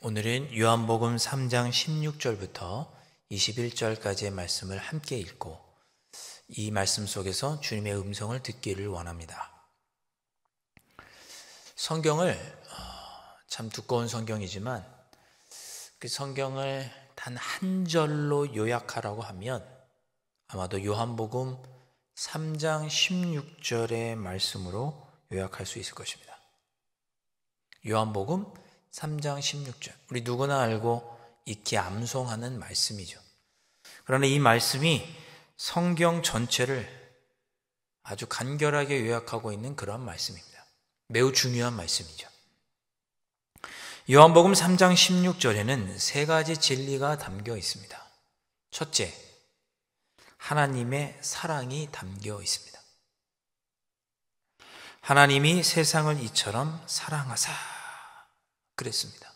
오늘은 요한복음 3장 16절부터 21절까지의 말씀을 함께 읽고 이 말씀 속에서 주님의 음성을 듣기를 원합니다. 성경을 참 두꺼운 성경이지만 그 성경을 단 한 절로 요약하라고 하면 아마도 요한복음 3장 16절의 말씀으로 요약할 수 있을 것입니다. 요한복음 3장 16절. 우리 누구나 알고 익히 암송하는 말씀이죠. 그러나 이 말씀이 성경 전체를 아주 간결하게 요약하고 있는 그런 말씀입니다. 매우 중요한 말씀이죠. 요한복음 3장 16절에는 세 가지 진리가 담겨 있습니다. 첫째, 하나님의 사랑이 담겨 있습니다. 하나님이 세상을 이처럼 사랑하사 그랬습니다.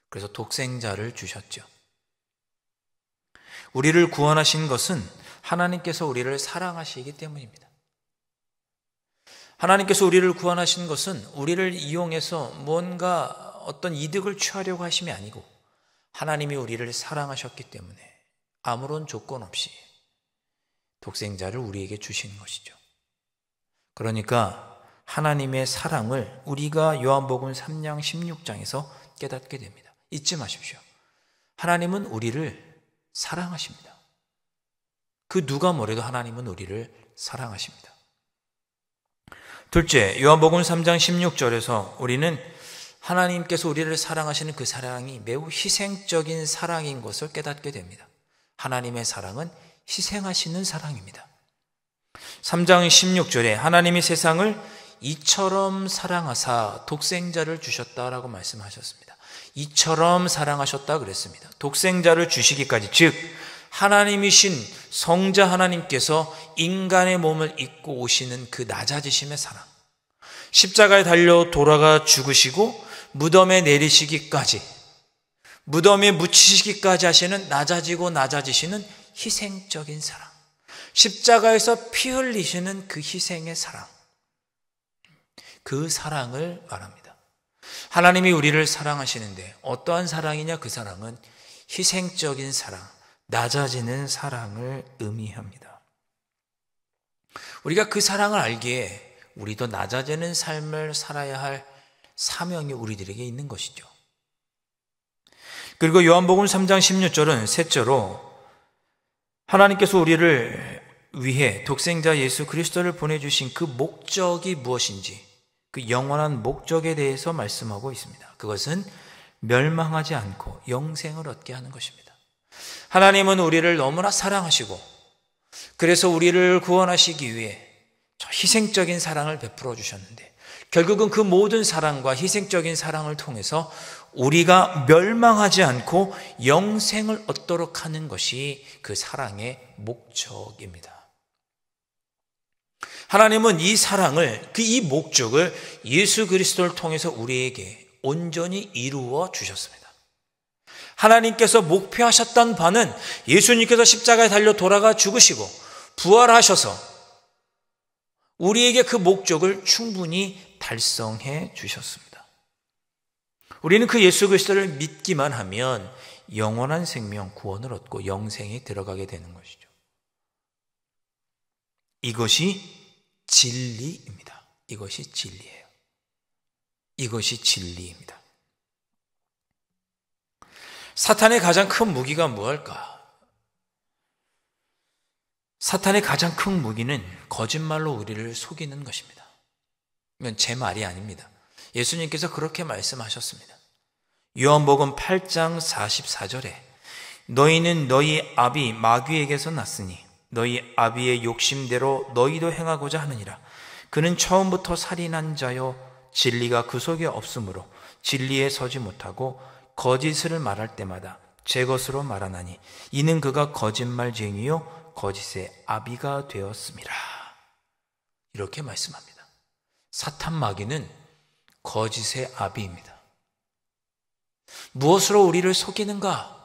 그래서 독생자를 주셨죠. 우리를 구원하신 것은 하나님께서 우리를 사랑하시기 때문입니다. 하나님께서 우리를 구원하신 것은 우리를 이용해서 뭔가 어떤 이득을 취하려고 하심이 아니고 하나님이 우리를 사랑하셨기 때문에 아무런 조건 없이 독생자를 우리에게 주신 것이죠. 그러니까 하나님의 사랑을 우리가 요한복음 3장 16장에서 깨닫게 됩니다. 잊지 마십시오. 하나님은 우리를 사랑하십니다. 그 누가 뭐래도 하나님은 우리를 사랑하십니다. 둘째, 요한복음 3장 16절에서 우리는 하나님께서 우리를 사랑하시는 그 사랑이 매우 희생적인 사랑인 것을 깨닫게 됩니다. 하나님의 사랑은 희생하시는 사랑입니다. 3장 16절에 하나님이 세상을 이처럼 사랑하사 독생자를 주셨다라고 말씀하셨습니다. 이처럼 사랑하셨다 그랬습니다. 독생자를 주시기까지, 즉 하나님이신 성자 하나님께서 인간의 몸을 입고 오시는 그 낮아지심의 사랑, 십자가에 달려 돌아가 죽으시고 무덤에 내리시기까지, 무덤에 묻히시기까지 하시는 낮아지시는 희생적인 사랑, 십자가에서 피 흘리시는 그 희생의 사랑, 그 사랑을 말합니다. 하나님이 우리를 사랑하시는데 어떠한 사랑이냐? 그 사랑은 희생적인 사랑, 낮아지는 사랑을 의미합니다. 우리가 그 사랑을 알기에 우리도 낮아지는 삶을 살아야 할 사명이 우리들에게 있는 것이죠. 그리고 요한복음 3장 16절은 셋째로 하나님께서 우리를 위해 독생자 예수 그리스도를 보내주신 그 목적이 무엇인지, 그 영원한 목적에 대해서 말씀하고 있습니다. 그것은 멸망하지 않고 영생을 얻게 하는 것입니다. 하나님은 우리를 너무나 사랑하시고 그래서 우리를 구원하시기 위해 저 희생적인 사랑을 베풀어 주셨는데 결국은 그 모든 사랑과 희생적인 사랑을 통해서 우리가 멸망하지 않고 영생을 얻도록 하는 것이 그 사랑의 목적입니다. 하나님은 이 사랑을, 이 목적을 예수 그리스도를 통해서 우리에게 온전히 이루어 주셨습니다. 하나님께서 목표하셨던 바는 예수님께서 십자가에 달려 돌아가 죽으시고 부활하셔서 우리에게 그 목적을 충분히 달성해 주셨습니다. 우리는 그 예수 그리스도를 믿기만 하면 영원한 생명, 구원을 얻고 영생에 들어가게 되는 것이죠. 이것이 진리입니다. 이것이 진리예요. 이것이 진리입니다. 사탄의 가장 큰 무기가 무엇일까? 사탄의 가장 큰 무기는 거짓말로 우리를 속이는 것입니다. 이건 제 말이 아닙니다. 예수님께서 그렇게 말씀하셨습니다. 요한복음 8장 44절에 너희는 너희 아비 마귀에게서 났으니 너희 아비의 욕심대로 너희도 행하고자 하느니라. 그는 처음부터 살인한 자요 진리가 그 속에 없으므로 진리에 서지 못하고 거짓을 말할 때마다 제 것으로 말하나니 이는 그가 거짓말쟁이요 거짓의 아비가 되었음이라. 이렇게 말씀합니다. 사탄 마귀는 거짓의 아비입니다. 무엇으로 우리를 속이는가?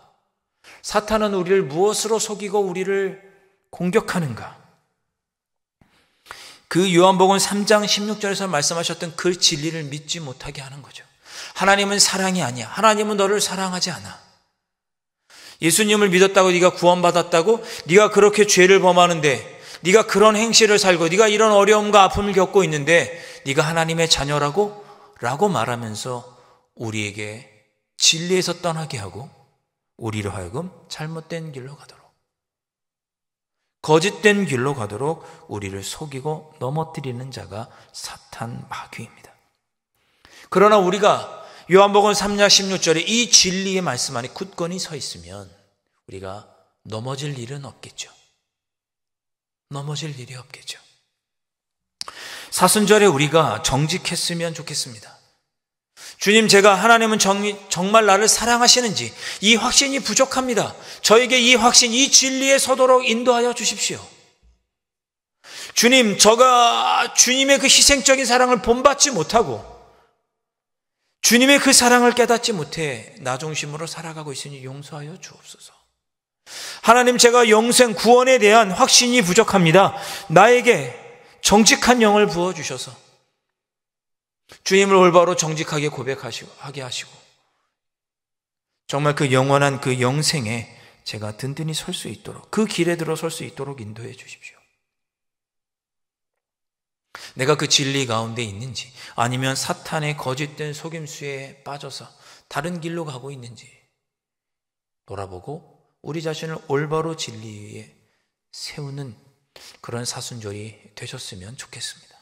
사탄은 우리를 무엇으로 속이고 우리를 공격하는가? 그 요한복음 3장 16절에서 말씀하셨던 그 진리를 믿지 못하게 하는 거죠. 하나님은 사랑이 아니야. 하나님은 너를 사랑하지 않아. 예수님을 믿었다고 네가 구원받았다고 네가 그렇게 죄를 범하는데 네가 그런 행실을 살고 네가 이런 어려움과 아픔을 겪고 있는데 네가 하나님의 자녀라고? 라고 말하면서 우리에게 진리에서 떠나게 하고 우리로 하여금 잘못된 길로 가도록 거짓된 길로 가도록 우리를 속이고 넘어뜨리는 자가 사탄 마귀입니다. 그러나 우리가 요한복음 3장 16절에 이 진리의 말씀 안에 굳건히 서 있으면 우리가 넘어질 일은 없겠죠. 넘어질 일이 없겠죠. 사순절에 우리가 정직했으면 좋겠습니다. 주님, 제가 하나님은 정말 나를 사랑하시는지 이 확신이 부족합니다. 저에게 이 확신, 이 진리에 서도록 인도하여 주십시오. 주님, 저가 주님의 그 희생적인 사랑을 본받지 못하고 주님의 그 사랑을 깨닫지 못해 나 중심으로 살아가고 있으니 용서하여 주옵소서. 하나님, 제가 영생 구원에 대한 확신이 부족합니다. 나에게 정직한 영을 부어주셔서 주님을 올바로 정직하게 고백하게 하시고 정말 그 영원한 그 영생에 제가 든든히 설 수 있도록 그 길에 들어설 수 있도록 인도해 주십시오. 내가 그 진리 가운데 있는지 아니면 사탄의 거짓된 속임수에 빠져서 다른 길로 가고 있는지 돌아보고 우리 자신을 올바로 진리 위에 세우는 그런 사순절이 되셨으면 좋겠습니다.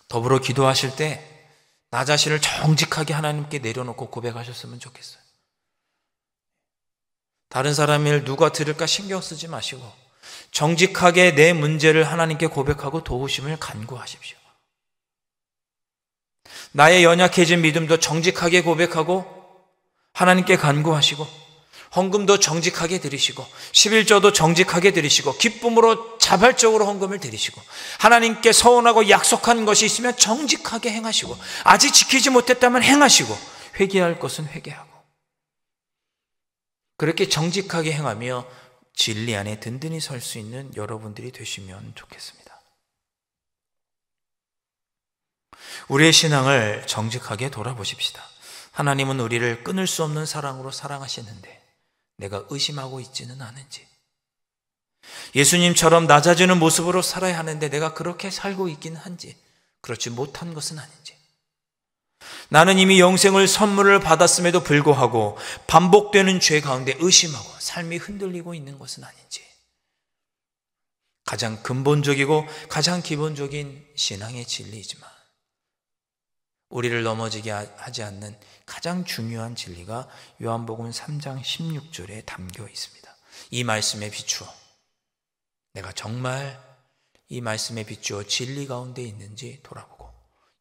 더불어 기도하실 때 나 자신을 정직하게 하나님께 내려놓고 고백하셨으면 좋겠어요. 다른 사람의 일 누가 들을까 신경 쓰지 마시고 정직하게 내 문제를 하나님께 고백하고 도우심을 간구하십시오. 나의 연약해진 믿음도 정직하게 고백하고 하나님께 간구하시고 헌금도 정직하게 드리시고 11조도 정직하게 드리시고 기쁨으로 자발적으로 헌금을 드리시고 하나님께 서원하고 약속한 것이 있으면 정직하게 행하시고 아직 지키지 못했다면 행하시고 회개할 것은 회개하고 그렇게 정직하게 행하며 진리 안에 든든히 설 수 있는 여러분들이 되시면 좋겠습니다. 우리의 신앙을 정직하게 돌아보십시다. 하나님은 우리를 끊을 수 없는 사랑으로 사랑하시는데 내가 의심하고 있지는 않은지, 예수님처럼 낮아지는 모습으로 살아야 하는데 내가 그렇게 살고 있긴 한지, 그렇지 못한 것은 아닌지, 나는 이미 영생을 선물을 받았음에도 불구하고 반복되는 죄 가운데 의심하고 삶이 흔들리고 있는 것은 아닌지, 가장 근본적이고 가장 기본적인 신앙의 진리이지만 우리를 넘어지게 하지 않는 가장 중요한 진리가 요한복음 3장 16절에 담겨 있습니다. 이 말씀에 비추어 내가 정말 이 말씀에 비추어 진리 가운데 있는지 돌아보고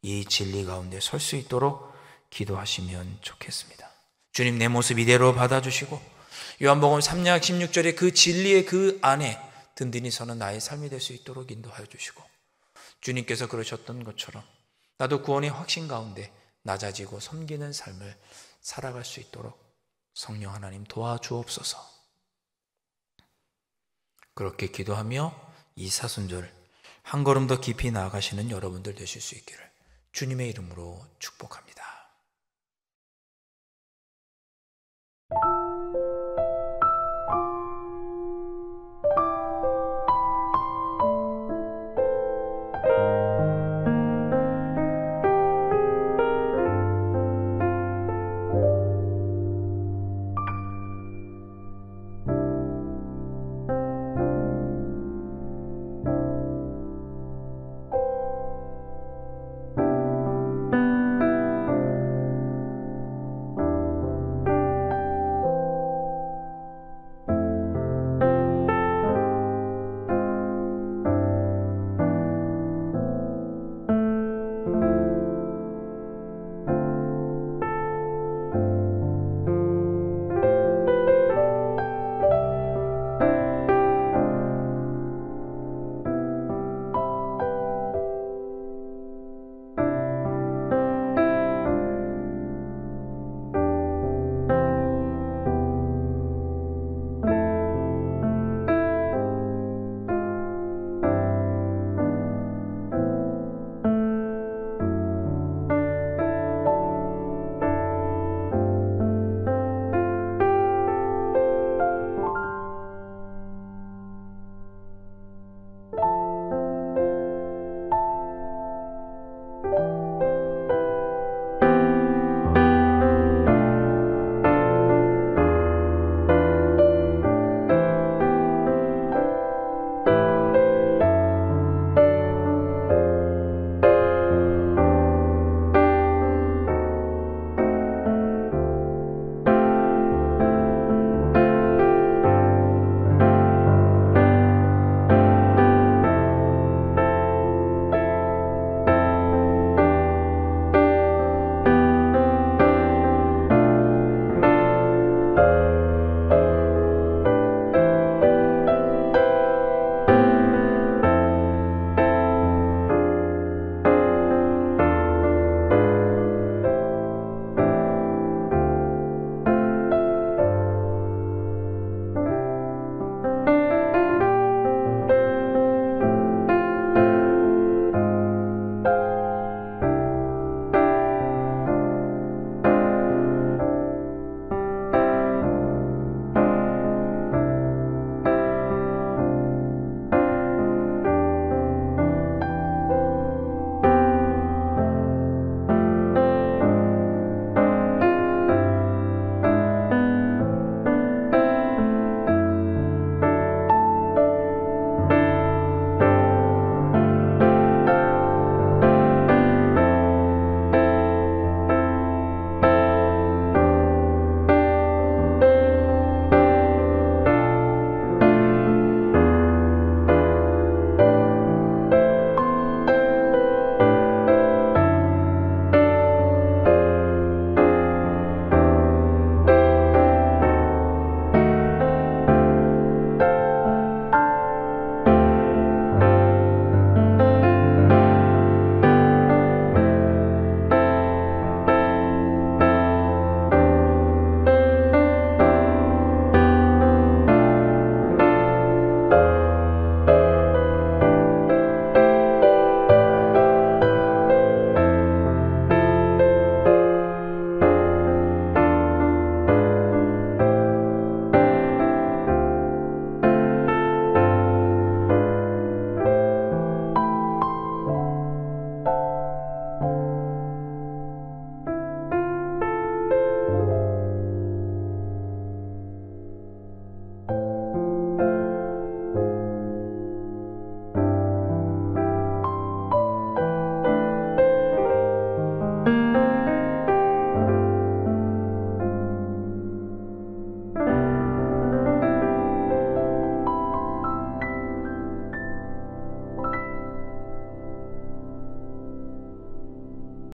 이 진리 가운데 설 수 있도록 기도하시면 좋겠습니다. 주님, 내 모습 이대로 받아주시고 요한복음 3장 16절에 그 진리의 그 안에 든든히 서는 나의 삶이 될 수 있도록 인도하여 주시고 주님께서 그러셨던 것처럼 나도 구원의 확신 가운데 낮아지고 섬기는 삶을 살아갈 수 있도록 성령 하나님 도와주옵소서. 그렇게 기도하며 이 사순절 한 걸음 더 깊이 나아가시는 여러분들 되실 수 있기를 주님의 이름으로 축복합니다.